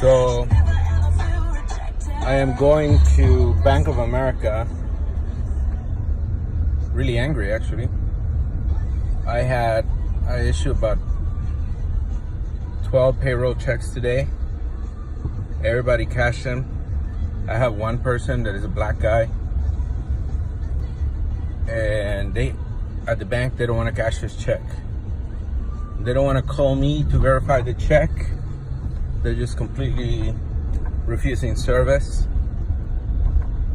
So I am going to Bank of America. Really angry, actually. I issued about 12 payroll checks today. Everybody cashed them. I have one person that is a black guy, and at the bank, they don't want to cash his check. They don't want to call me to verify the check. They're just completely refusing service.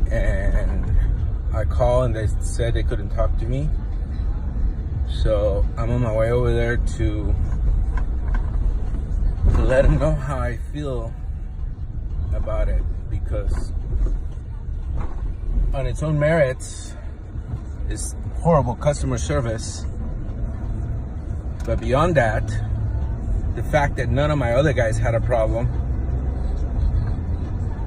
And I called and they said they couldn't talk to me. So I'm on my way over there to let them know how I feel about it, because on its own merits, it's horrible customer service. But beyond that, the fact that none of my other guys had a problem,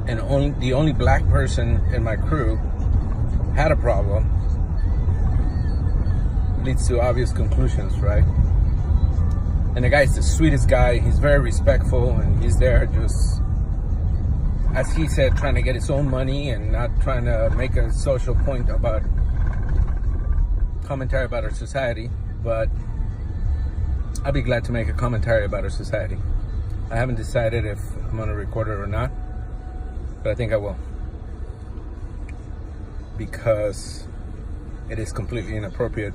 and the only black person in my crew had a problem, leads to obvious conclusions, right? And the guy's the sweetest guy. He's very respectful, and he's there just, as he said, trying to get his own money and not trying to make a social point about commentary about our society. But I'd be glad to make a commentary about our society. I haven't decided if I'm gonna record it or not, but I think I will, because it is completely inappropriate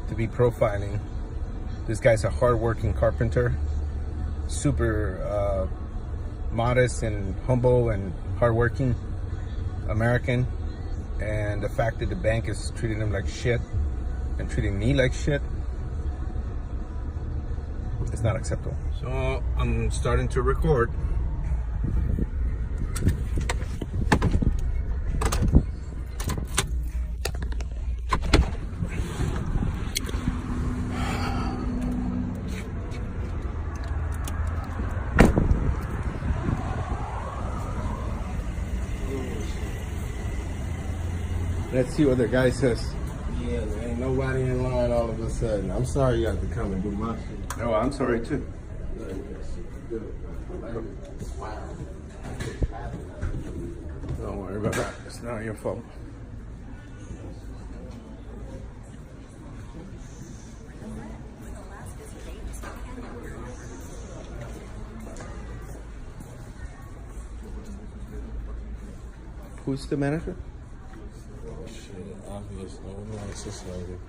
to be profiling. This guy's a hardworking carpenter, super modest and humble and hardworking American, and the fact that the bank is treating him like shit and treating me like shit, it's not acceptable. So I'm starting to record. Let's see what the guy says. Yeah, there ain't nobody in line all of a sudden. I'm sorry you have to come and do my shit. No, I'm sorry too. Don't worry about that. It's not your fault. Who's the manager? Oh shit, obvious. No, it's just like it.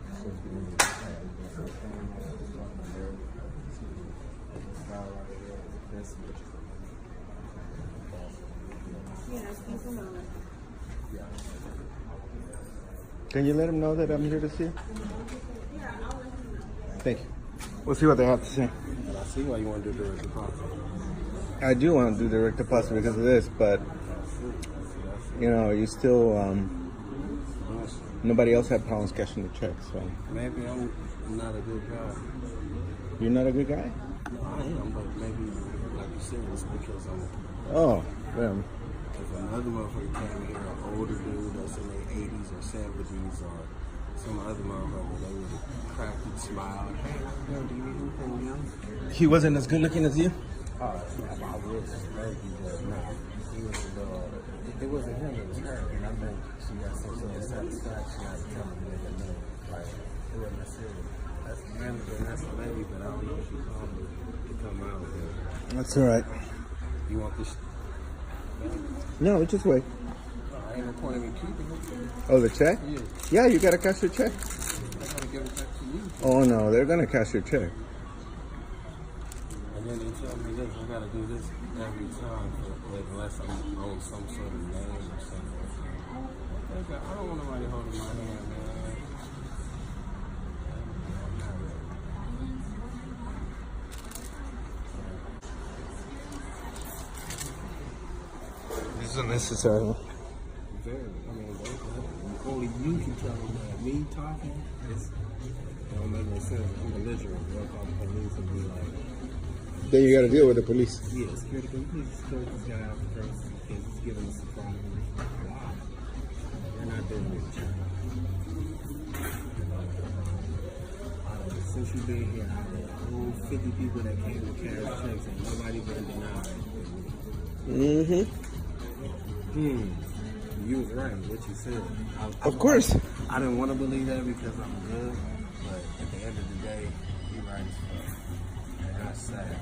Can you let him know that I'm here to see him? Thank you. We'll see what they have to say. I see why you want to do direct deposit. I do want to do direct deposit because of this, but you know, you still nobody else had problems cashing the check, so Maybe I'm not a good guy. you're not a good guy? No, I am, but maybe, like you said, it's because I'm. Oh, If another motherfucker came here, an older dude that's in their 80s or 70s, or some other motherfucker, they would have cracked and smiled. Hey, yo, do you need anything young? he wasn't as good looking as you? Oh, snap, I wish. Maybe, but no. He was a little. It wasn't him, it was her. And I think she got some sort of satisfaction out of telling me that no. Like, it wasn't necessarily. That's the manager and that's the lady, but I don't know if she called me to come out here. That's all right. You want this? No, just wait. I ain't reporting me keeping it. Oh, the check? Yeah. Yeah, you gotta cash your check. I gotta give it back to you. Oh no, they're gonna cash your check. And then they tell me this, I gotta do this every time, unless I'm on some sort of name or something. Okay, I don't want nobody holding my hand, man. This is unnecessary. Very. I mean, only you can tell me that. Me talking, it don't make no sense. I'm belligerent. They'll call the police and be like, Then you gotta deal with the police. yeah, security police escort this guy out first because he's giving us a phone. Wow. They're not doing this. Since you've been here, out of the whole 50 people that came to cash checks, and nobody been denied. You was right in what you said. Of course. I didn't want to believe that because I'm good, but at the end of the day, you're right as fuck. And that's sad.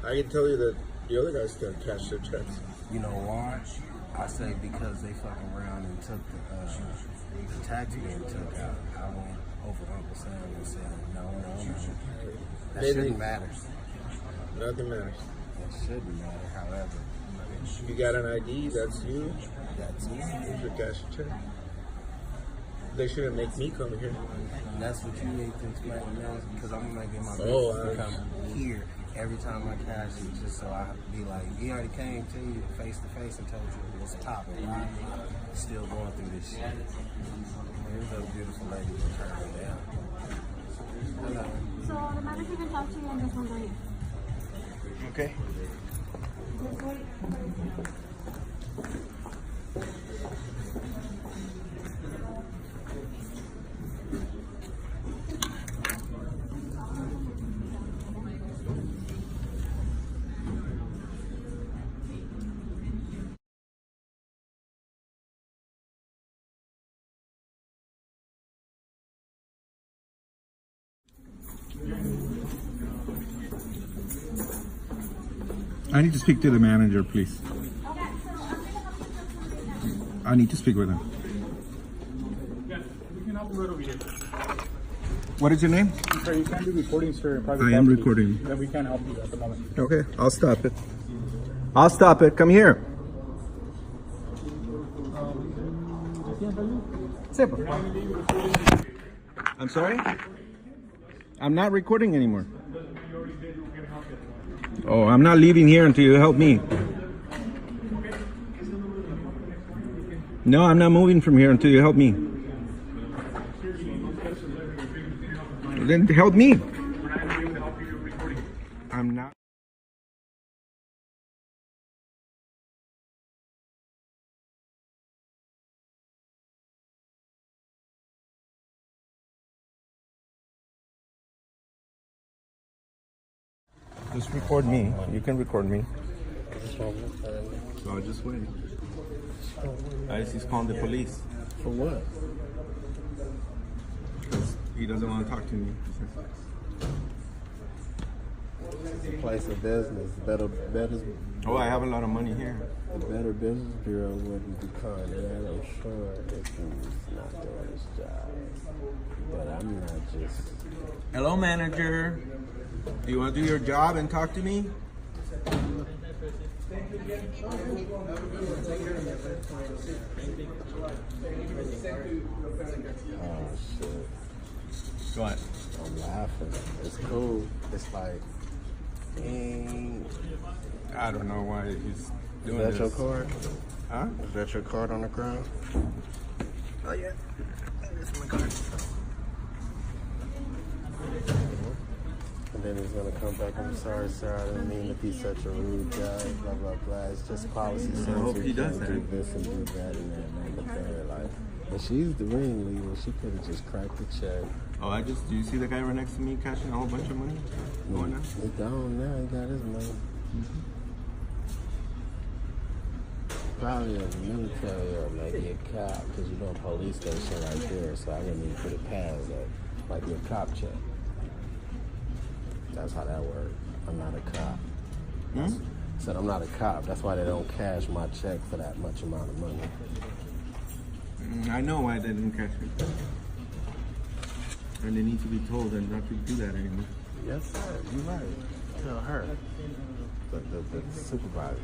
I can tell you that the other guys got cash their checks. You know why? I say because they fucking around and took the tax being took out. I went over Uncle Sam and said, no. That shouldn't matter. Nothing matters. It shouldn't matter, however. You got an ID, that's you. That's me. You should cash your check. They shouldn't make me come here. That's what you need to explain now, because I'm making my Oh, business to come here every time I cash it, just so I be like, he already came to you face to face and told you what's popping. Right? Still going through this shit. Here's a beautiful lady with her down. Hello. So the manager can talk to you and this one's right here. Okay. Just wait. I need to speak to the manager, please. I need to speak with him. Yeah, we can help you right over here. What is your name? Sir, you can't do recordings for private I am property. recording. Then we can't help you at the moment. Okay, I'll stop it. I'll stop it. Come here. I'm sorry? I'm not recording anymore. Oh, I'm not leaving here until you help me. No, I'm not moving from here until you help me. Then help me. I'm not. Just record me. You can record me. So I'll just wait. He's calling the police. For what? Because he doesn't want to talk to me. It's a place of business. Better, Oh, I have a lot of money here. the Better Business Bureau wouldn't be calling that. I'm sure if he's not doing his job. But I'm not just. Hello, manager. Do you want to do your job and talk to me? Oh shit. What? I'm laughing. It's cool. It's like, I don't know why he's doing is that this. your card? Huh? Is that your card on the ground? Oh, yeah. That's my card. And then he's gonna come back. I'm sorry, sir. I didn't mean to be such a rude guy. Blah blah blah. It's just policy says hope we he does can't do this and do that and that and the third. Like, but she's the ringleader. She could have just cracked the check. Oh, do you see the guy right next to me cashing a whole bunch of money? Going now? He gone now. He got his money. Probably in the military or maybe a cop, because you know a police station right there. So I wouldn't even put it past that. Might be a cop check. That's how that works. I'm not a cop. Said I'm not a cop. That's why they don't cash my check for that much amount of money. I know why they didn't cash it. And they need to be told and not to do that anymore. Yes, sir. You're right. Tell her. The supervisor.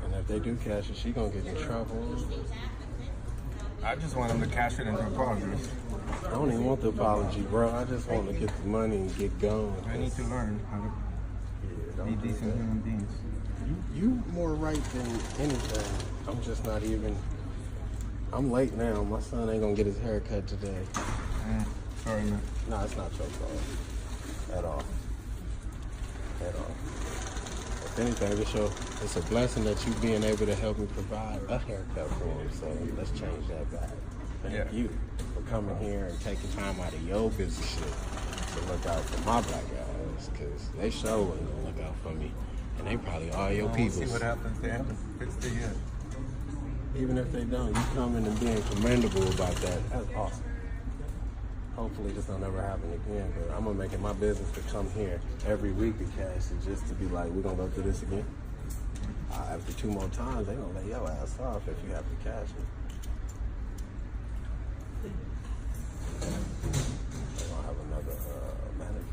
And if they do cash it, she gonna get in trouble. I just want him to cash it and apologize. I don't even want the apology, bro. I just want to get the money and get going. I need to learn how to be decent human beings. You more right than anything. I'm just not even. I'm late now. My son ain't gonna get his hair cut today. Sorry, man. No, it's not your fault at all. at all. If anything, it's a blessing that you being able to help me provide a haircut for him. So let's change that back. Thank you for coming here and taking time out of your busy shit to look out for my black guys, because they sure wasn't gonna look out for me, and they probably all your people. See what happens. They haven't fixed it yet. Even if they don't, you coming and being commendable about that, that's awesome. Hopefully this don't ever happen again, but I'm gonna make it my business to come here every week to cash it, just to be like, we're gonna go through this again. After 2 more times, they gonna lay your ass off if you have to cash it. They're gonna have another manager.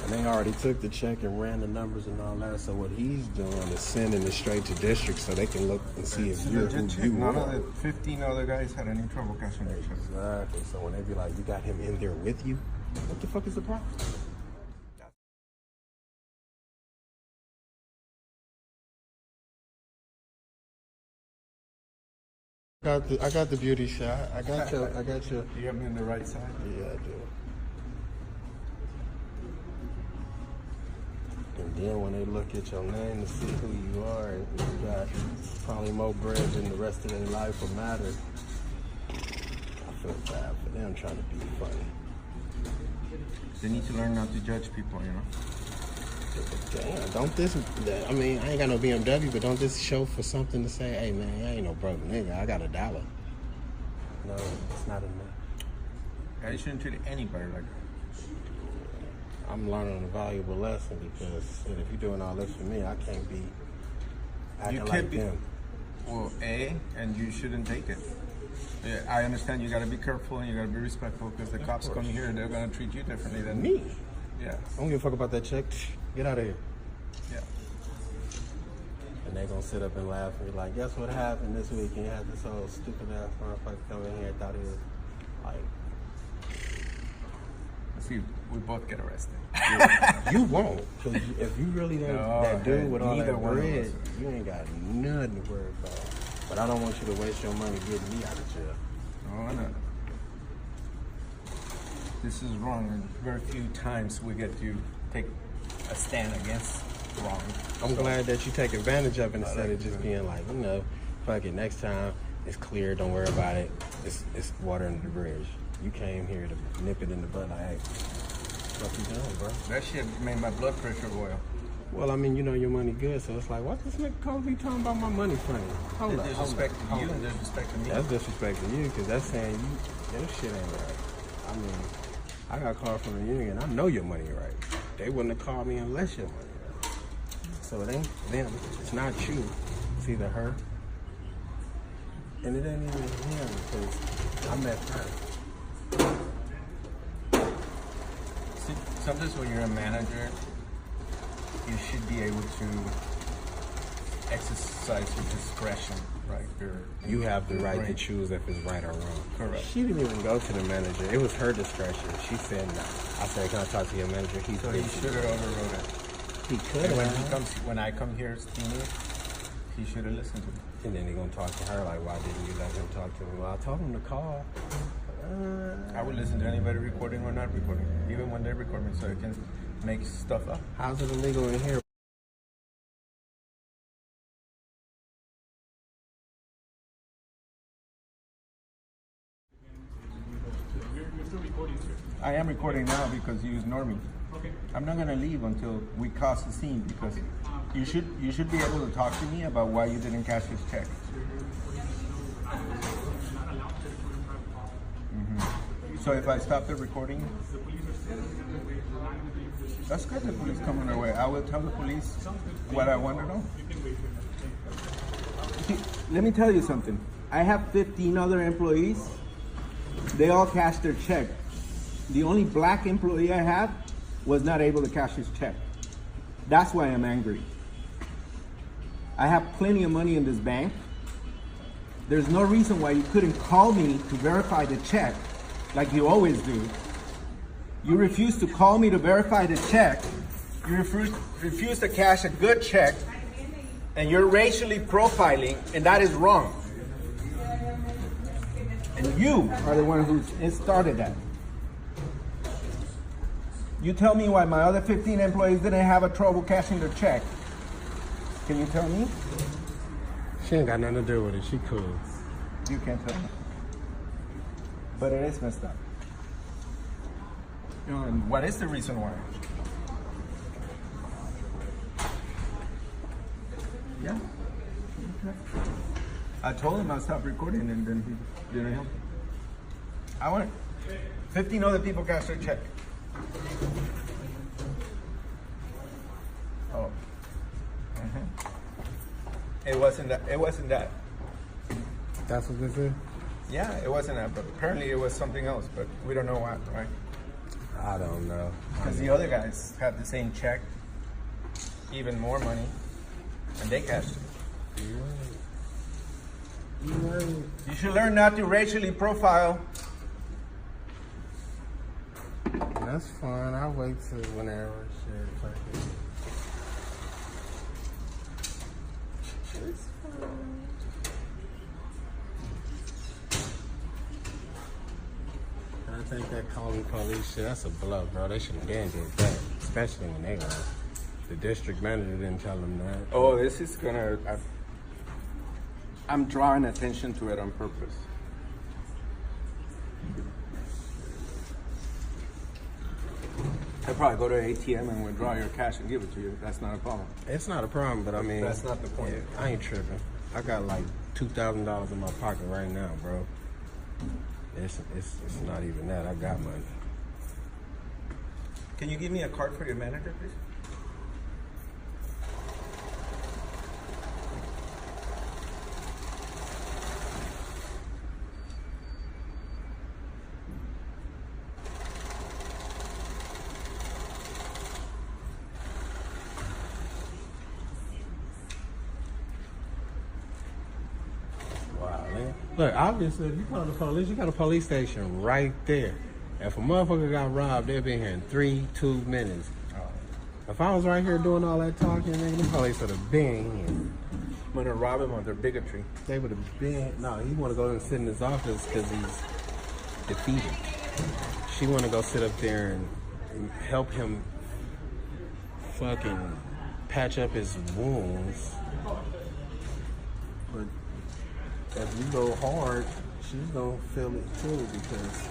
And they already took the check and ran the numbers and all that, so what he's doing is sending it straight to district so they can look and see if you're who you None are. of the 15 other guys had any trouble cashing their checks. Exactly. So when they be like, you got him in there with you, what the fuck is the problem? I got the beauty shot. I got your. You got me on the right side. Yeah, I do. And then when they look at your name to see who you are, and you got probably more bread than the rest of their life will matter, I feel bad for them trying to be funny. They need to learn not to judge people, you know? Damn, don't this, I mean, I ain't got no BMW, but don't this show for something to say, hey man, I ain't no broke nigga, I got $1. No, it's not enough. Yeah, you shouldn't treat anybody like that. I'm learning a valuable lesson because shit, if you're doing all this for me, I can't be acting like them. Well, and you shouldn't take it. Yeah, I understand you got to be careful and you got to be respectful because the cops come here and they're going to treat you differently than Me? Yeah. I don't give a fuck about that check. Get out of here. Yeah. And they gonna sit up and laugh and be like, guess what happened this week? And you had this old stupid ass motherfucker come in here and thought he was like, See, we both get arrested. you won't. Because if you really that dude with all that bread, you ain't got nothing to worry about. But I don't want you to waste your money getting me out of jail. Oh, no. This is wrong, and very few times we get to take a stand against wrong. I'm glad that you take advantage of it instead of just being like, fuck it, next time it's clear, don't worry about it. It's water under the bridge. You came here to nip it in the bud like, hey, what you doing, bro? That shit made my blood pressure boil. Well, I mean, you know your money good, so it's like, what this nigga Cole be talking about my money funny? Hold up. Disrespecting you and disrespecting me. That's disrespecting you, because that's saying your shit ain't right. I mean, I got called from the union. I know your money right. They wouldn't have called me unless your money right. So it ain't them. It's not you. It's either her. And it ain't even him, because I met her. See, sometimes when you're a manager, you should be able to exercise your discretion, right? You have the right to choose if it's right or wrong. Correct. She didn't even go to the manager. It was her discretion. She said no. I said, can I talk to your manager? So he should have overrode it. He could have. When I come here steaming, he should have listened to me. And then he gonna talk to her like, why didn't you let him talk to me? Well, I told him to call. I would listen to anybody recording or not recording, even when they record me, so I can make stuff up. How's it illegal in here? You're still recording, sir. I am recording now because you ignore me. Okay. I'm not gonna leave until we cause the scene because you should be able to talk to me about why you didn't cash his check. So if I stop the recording, that's good. The police coming our way. I will tell the police what I want to know. See, let me tell you something. I have 15 other employees. They all cashed their check. The only black employee I have was not able to cash his check. That's why I'm angry. I have plenty of money in this bank. There's no reason why you couldn't call me to verify the check like you always do. You refuse to call me to verify the check. You refuse to cash a good check, and you're racially profiling, and that is wrong. And you are the one who started that. You tell me why my other 15 employees didn't have a trouble cashing their check. Can you tell me? She ain't got nothing to do with it. She cool. You can't tell me. But it is messed up. And what is the reason why? Yeah. Okay. I told him I'll stop recording and then he didn't help. I want 15 other people cash their check. Oh. It wasn't that. It wasn't that. That's what this is? Yeah, it wasn't that, but apparently it was something else, but we don't know what, right? I don't know. Because the other guys had the same check, even more money, and they cashed it. You should learn not to racially profile. That's fine. I'll wait till whenever shit. Fuck it. It's fine. I think that calling police shit, that's a bluff, bro. They should have did that, especially when they got the district manager didn't tell them that. Oh, this is gonna. I'm drawing attention to it on purpose. I'll probably go to an ATM and withdraw your cash and give it to you. That's not a problem. It's not a problem, but I mean, That's not the point. I ain't tripping. I got like $2,000 in my pocket right now, bro. It's not even that. I got money. Can you give me a card for your manager, please? Wow, man. Look, obviously, if you call the police, you got a police station right there. If a motherfucker got robbed, they'll be here in 2 minutes. If I was right here doing all that talking, nigga, the police would have been here. I'm gonna rob him of their bigotry. They would have been. No, he want to go and sit in his office because he's defeated. She want to go sit up there and help him fucking patch up his wounds. But if you go hard, she's gonna feel it too because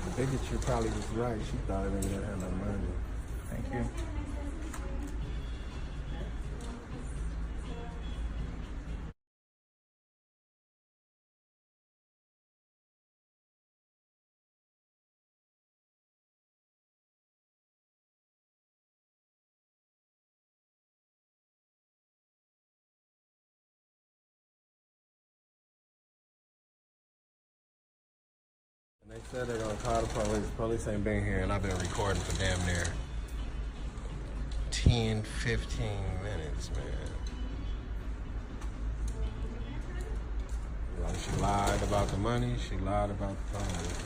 the bigotry probably was right. She thought they didn't have no money. Thank you. They said they're gonna call the police. Police ain't been here, and I've been recording for damn near 10, 15 minutes, man. Like she lied about the money. She lied about the police.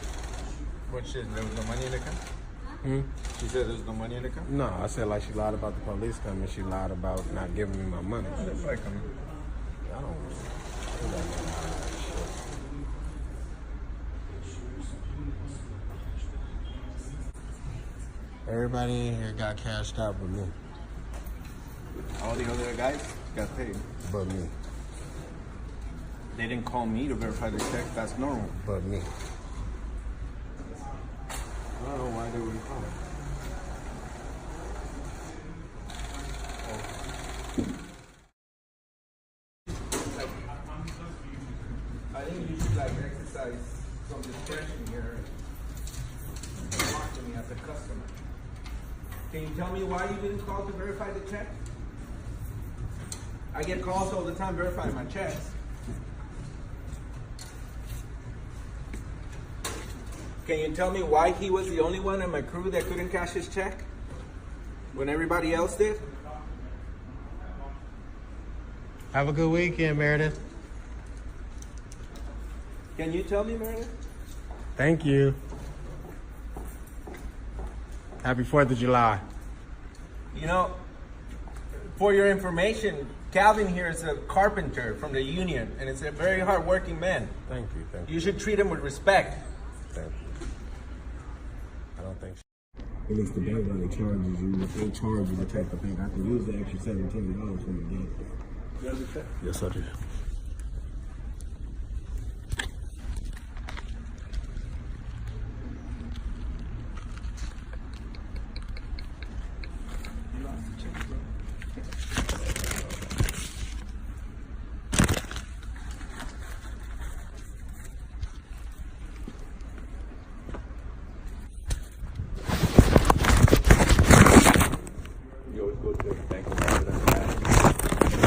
What shit? There was no money in the account? She said there was no money in the account? No, I said like she lied about the police coming. She lied about not giving me my money. That's like I don't know. Everybody in here got cashed out but me. all the other guys got paid. But me. They didn't call me to verify the check. That's normal. But me. I don't know why they wouldn't call. I think you should like exercise some discretion here and talk to me as a customer. Can you tell me why you didn't call to verify the check? I get calls all the time verifying my checks. Can you tell me why he was the only one in my crew that couldn't cash his check when everybody else did? Have a good weekend, Meredith. Can you tell me, Meredith? Thank you. Happy 4th of July. You know, for your information, Calvin here is a carpenter from the union, and it's a very hard-working man. Thank you. You should treat him with respect. Thank you. I don't think. At least the bank only charges you. If they charge you to take the bank, I can use the extra $17 from the bank. Yes, I do.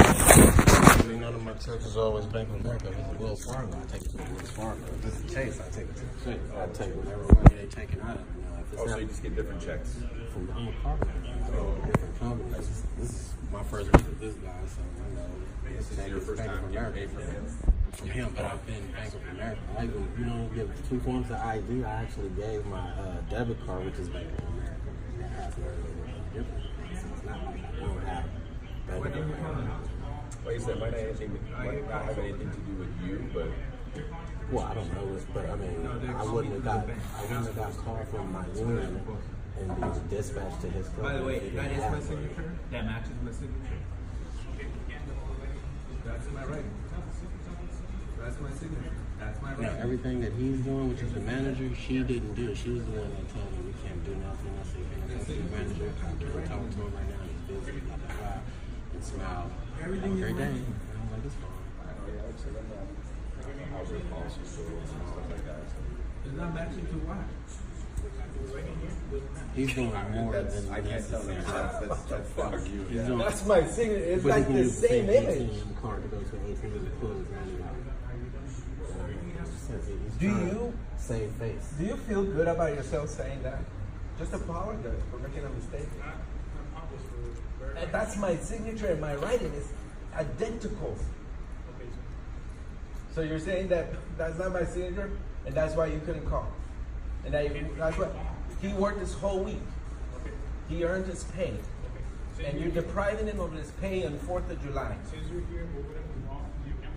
None of my checks is always Bank of America. If it's Wells Fargo, I take it to Wells Fargo. If it's a Chase, I take it to the Chase. I take whatever money they taking out of me. If it's So you just get different checks. from I'm a carpenter. Different companies. This is my first week with this guy, so you know. This is your first time getting paid from him? From him, but I've been Bank of America. I even, you know, give 2 forms of ID. I actually gave my debit card, which is Bank of America. That has nothing different. So it's not like I don't have Bank of America. Like you said, might not have anything to do with you, but Well, I don't know this, but I mean, I wouldn't have got called from my union and be dispatched to his company. By the way, if he that didn't is have my it. signature. That matches my signature. That's my writing. That's my signature. That's my Now, writing. everything that he's doing, which is the manager, she didn't do it. She was the one that told me we can't do nothing. I said, can I talk to the manager? I can't talk to him right now. He's busy, blah, blah, blah. And smile. Everything Have a is great day. working. And I was like, it's fine. housing policy stores and stuff like that. It's not matching to what? He's doing more than I can't tell you. That's you. He's doing, That's my signature. It's but he like can the use same image. ATM card to go to ATM and pull his money out. He's Do trying to you- save face? Do you feel good about yourself saying that? Just apologize for making a mistake. And that's my signature and my writing is identical. So you're saying that that's not my signature and that's why you couldn't call. And that's what he worked this whole week. He earned his pay. And you're depriving him of his pay on 4th of July. Since you're here, we're going to move on. You can,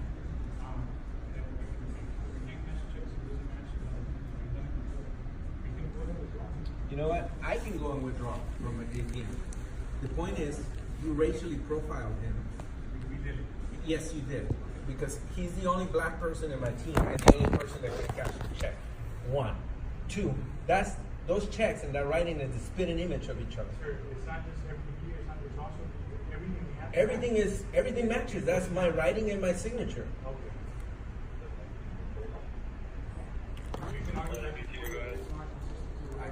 we can match checks. It doesn't match. We can go ahead and withdraw. You know what? I can go and withdraw from an ATM. The point is, you racially profiled him. We did it. Yes, you did. Because he's the only black person in my team and the only person that can cash the check. 1. 2, those checks and that writing is the spitting image of each other. Sir, it's not just everything here, it's not just also everything we have. Everything matches. That's my writing and my signature. Okay. You can argue that.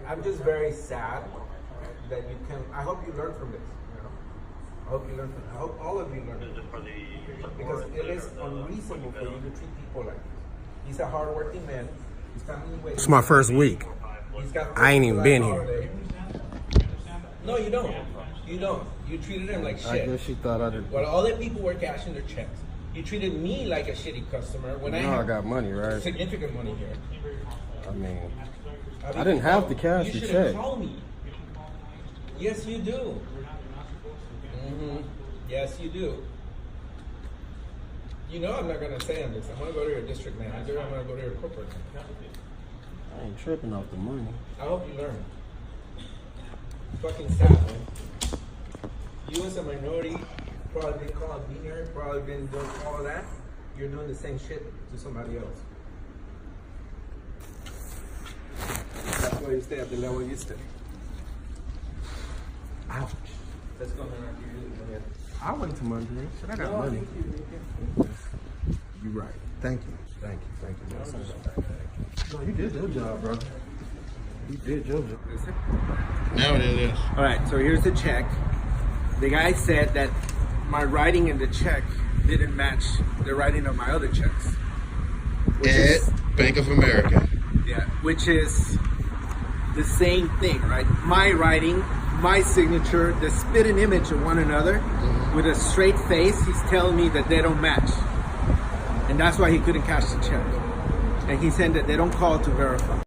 I'm just very sad that you can. I hope you learn from this. You know? I hope you learn from. I hope all of you learn from this. Because it is unreasonable for you to treat people like this. He's a hardworking man. He's family away. It's my first week. He's got I ain't even been here. holiday. No, you don't. You don't. You treated him like I shit. guess she thought I did. Well, all the people were cashing their checks. You treated me like a shitty customer when I You know I have got money, right? significant money here. I mean, I mean, I didn't have to cash you the shouldn't check. call me. Yes, you do. Yes, you do. You know I'm not going to say on this. I'm going to go to your district manager. I'm going to go to your corporate manager. I ain't tripping off the money. I hope you learn. It's fucking sad, man. You as a minority probably been called meaner, probably been doing all of that. You're doing the same shit to somebody else. That's why you stay at the level you stay. Ouch. Let's go ahead. I went to Monday. Shit, I got No, money. thank you. You're right. Thank you. Thank you. Thank you. No, you did your job, bro. You did your job. Now it is. All right, so here's the check. The guy said that my writing in the check didn't match the writing of my other checks. At Bank of America. Yeah, which is the same thing, right? My writing, my signature, the spitting image of one another with a straight face. He's telling me that they don't match. And that's why he couldn't cash the check. And he said that they don't call to verify.